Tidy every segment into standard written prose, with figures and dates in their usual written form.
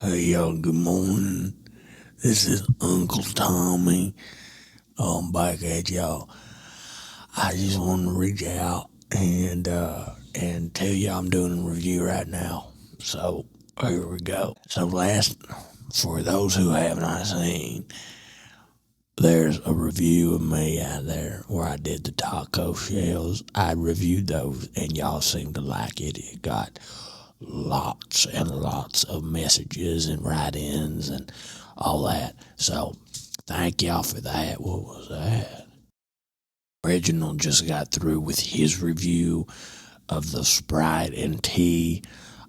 Hey y'all, good morning. This is Uncle Tommy. I'm back at y'all. I just want to reach out and tell y'all I'm doing a review right now. So here we go. For those who have not seen, there's a review of me out there where I did the taco shells. I reviewed those and y'all seemed to like it. It got lots and lots of messages and write-ins and all that. So thank y'all for that. What was that? Reginald just got through with his review of the Sprite and tea.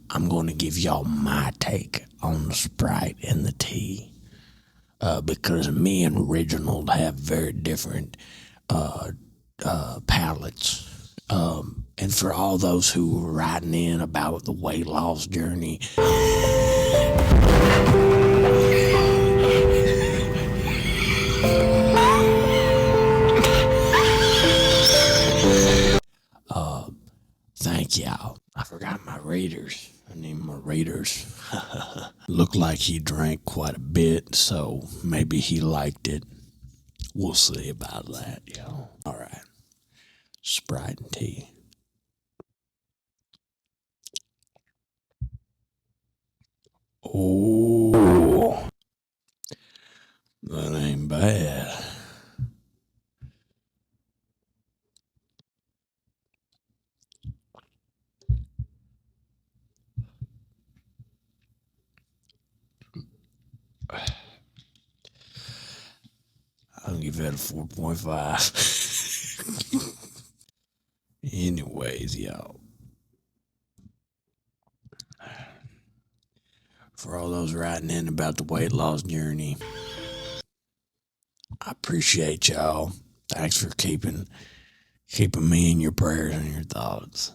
I'm going to give y'all my take on the Sprite and the tea. Because me and Reginald have very different palates. And for all those who were writing in about the weight loss journey, thank y'all. I forgot my Raiders. I need my Raiders. Looked like he drank quite a bit, so maybe he liked it. We'll see about that, y'all. All right. Sprite and tea. Oh, that ain't bad. I'll give that a 4.5. Anyways, y'all. For all those writing in about the weight loss journey, I appreciate y'all. Thanks for keeping me in your prayers and your thoughts.